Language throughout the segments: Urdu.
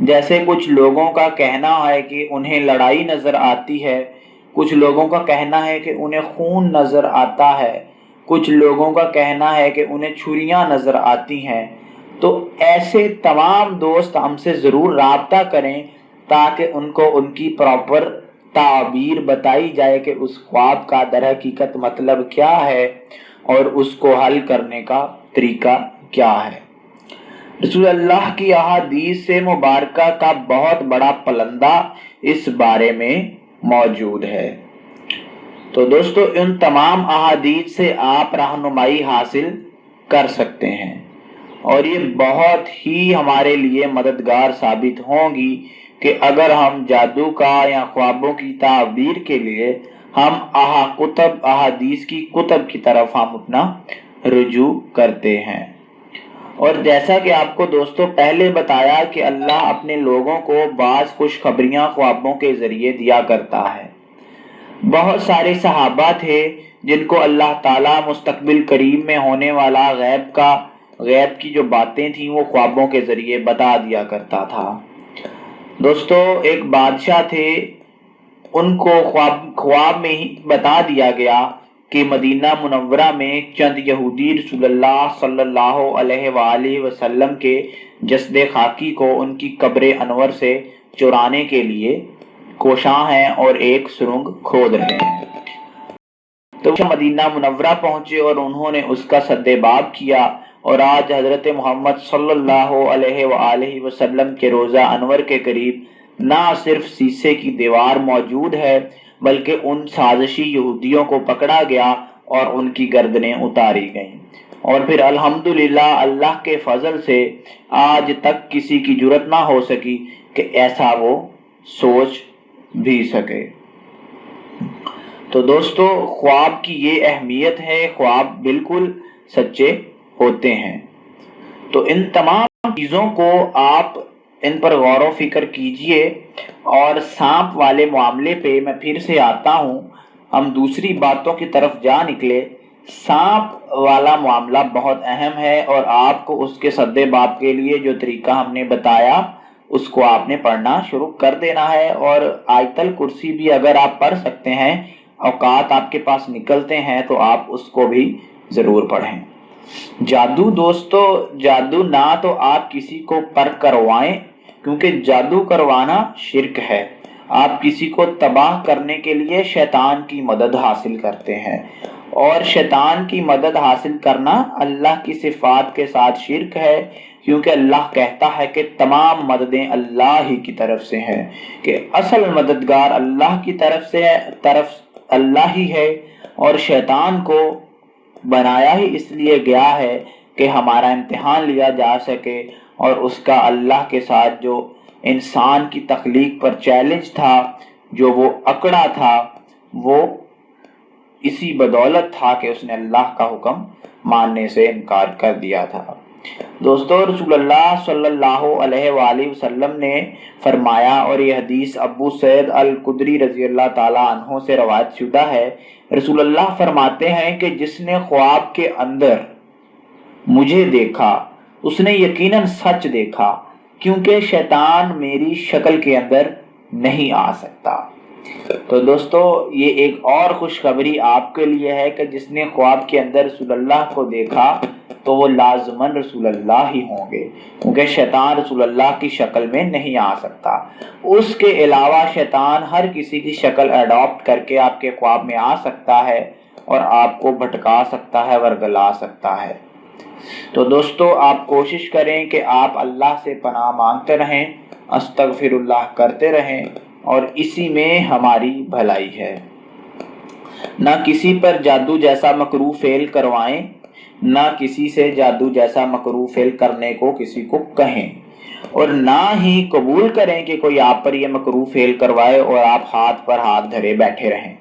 جیسے کچھ لوگوں کا کہنا ہے کہ انہیں لڑائی نظر آتی ہے، کچھ لوگوں کا کہنا ہے کہ انہیں خون نظر آتا ہے، کچھ لوگوں کا کہنا ہے کہ انہیں چھریاں نظر آتی ہیں، تو ایسے تمام دوست ہم سے ضرور رابطہ کریں تاکہ ان کو ان کی پراپر تعبیر بتائی جائے کہ اس خواب کا در حقیقت مطلب کیا ہے اور اس کو حل کرنے کا طریقہ کیا ہے۔ رسول اللہ کی احادیث سے مبارکہ کا بہت بڑا پلندہ اس بارے میں موجود ہے۔ تو دوستو ان تمام احادیث سے آپ رہنمائی حاصل کر سکتے ہیں اور یہ بہت ہی ہمارے لیے مددگار ثابت ہوں گی کہ اگر ہم جادو کا یا خوابوں کی تعبیر کے لیے ہم احادیث کی کتب کی طرف ہم اپنا رجوع کرتے ہیں۔ اور جیسا کہ آپ کو دوستو پہلے بتایا کہ اللہ اپنے لوگوں کو بعض خوشخبریاں خوابوں کے ذریعے دیا کرتا ہے۔ بہت سارے صحابہ تھے جن کو اللہ تعالیٰ مستقبل قریب میں ہونے والا غیب کی جو باتیں تھیں وہ خوابوں کے ذریعے بتا دیا کرتا تھا۔ دوستو ایک بادشاہ تھے، ان کو خواب میں ہی بتا دیا گیا کہ مدینہ منورہ میں چند یہودی رسول اللہ صلی اللہ علیہ وآلہ وسلم کے جسد خاکی کو ان کی قبر انور سے چرانے کے لیے کوشاں ہیں اور ایک سرنگ کھود رہے ہیں۔ تو وہ مدینہ منورہ پہنچے اور انہوں نے اس کا سد باب کیا، اور آج حضرت محمد صلی اللہ علیہ وآلہ وسلم کے روضہ انور کے قریب نہ صرف شیشے کی دیوار موجود ہے بلکہ ان سازشی یہودیوں کو پکڑا گیا اور ان کی گردنیں اتاری گئیں، اور پھر الحمدللہ اللہ کے فضل سے آج تک کسی کی جرت نہ ہو سکی کہ ایسا وہ سوچ بھی سکے۔ تو دوستو خواب کی یہ اہمیت ہے، خواب بالکل سچے ہوتے ہیں۔ تو ان تمام چیزوں کو آپ ان پر غور و فکر کیجئے۔ اور سانپ والے معاملے پہ میں پھر سے آتا ہوں، ہم دوسری باتوں کی طرف جا نکلے۔ سانپ والا معاملہ بہت اہم ہے اور آپ کو اس کے سد باب کے لیے جو طریقہ ہم نے بتایا اس کو آپ نے پڑھنا شروع کر دینا ہے، اور آیت الکرسی بھی اگر آپ پڑھ سکتے ہیں، اوقات آپ کے پاس نکلتے ہیں تو آپ اس کو بھی ضرور پڑھیں۔ جادو دوستو، جادو نہ تو آپ کسی کو پر کروائیں کیونکہ جادو کروانا شرک ہے۔ آپ کسی کو تباہ کرنے کے لیے شیطان کی مدد حاصل کرتے ہیں، اور شیطان کی مدد حاصل کرنا اللہ کی صفات کے ساتھ شرک ہے، کیونکہ اللہ کہتا ہے کہ تمام مددیں اللہ ہی کی طرف سے ہیں، کہ اصل مددگار اللہ کی طرف سے ہے، اللہ ہی ہے، اور شیطان کو بنایا ہی اس لیے گیا ہے کہ ہمارا امتحان لیا جا سکے، اور اس کا اللہ کے ساتھ جو انسان کی تخلیق پر چیلنج تھا، جو وہ اکڑا تھا، وہ اسی بدولت تھا کہ اس نے اللہ کا حکم ماننے سے انکار کر دیا تھا۔ دوستو رسول اللہ صلی اللہ علیہ وآلہ وسلم نے فرمایا، اور یہ حدیث ابو سعید الخدری رضی اللہ تعالیٰ عنہ سے روایت شدہ ہے، رسول اللہ فرماتے ہیں کہ جس نے خواب کے اندر مجھے دیکھا اس نے یقیناً سچ دیکھا، کیونکہ شیطان میری شکل کے اندر نہیں آ سکتا۔ تو دوستو یہ ایک اور خوشخبری آپ کے لیے ہے کہ جس نے خواب کے اندر رسول اللہ کو دیکھا تو وہ لازماً رسول اللہ ہی ہوں گے، کیونکہ شیطان رسول اللہ کی شکل میں نہیں آ سکتا۔ اس کے علاوہ شیطان ہر کسی کی شکل اڈاپٹ کر کے آپ کے خواب میں آ سکتا ہے اور آپ کو بھٹکا سکتا ہے، ورگلا سکتا ہے۔ تو دوستو آپ کوشش کریں کہ آپ اللہ سے پناہ مانگتے رہیں، استغفر اللہ کرتے رہیں، اور اسی میں ہماری بھلائی ہے۔ نہ کسی پر جادو جیسا مکروہ فعل کروائیں، نہ کسی سے جادو جیسا مکروہ فعل کرنے کو کسی کو کہیں، اور نہ ہی قبول کریں کہ کوئی آپ پر یہ مکروہ فعل کروائے اور آپ ہاتھ پر ہاتھ دھرے بیٹھے رہیں۔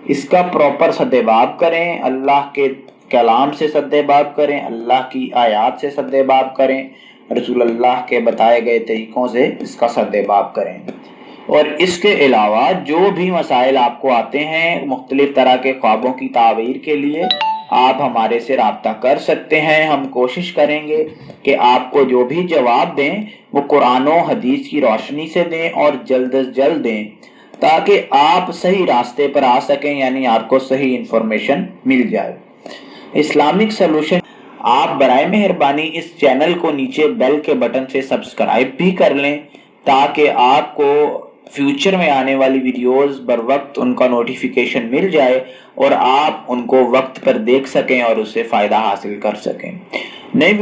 اس کا پراپر سد باب کریں، اللہ کے کلام سے سد باب کریں، اللہ کی آیات سے سد باب کریں، رسول اللہ کے بتائے گئے طریقوں سے اس کا سد باب کریں۔ اور اس کے علاوہ جو بھی مسائل آپ کو آتے ہیں مختلف طرح کے خوابوں کی تعبیر کے لیے، آپ ہمارے سے رابطہ کر سکتے ہیں۔ ہم کوشش کریں گے کہ آپ کو جو بھی جواب دیں وہ قرآن و حدیث کی روشنی سے دیں اور جلد از جلد دیں، تاکہ آپ صحیح راستے پر آ سکیں، یعنی آپ کو صحیح انفارمیشن مل جائے۔ اسلامک سلوشن، آپ برائے مہربانی اس چینل کو نیچے بیل کے بٹن سے سبسکرائب بھی کر لیں، تاکہ آپ کو فیوچر میں آنے والی ویڈیوز بر وقت ان کا نوٹیفیکیشن مل جائے اور آپ ان کو وقت پر دیکھ سکیں اور اس سے فائدہ حاصل کر سکیں۔ نئی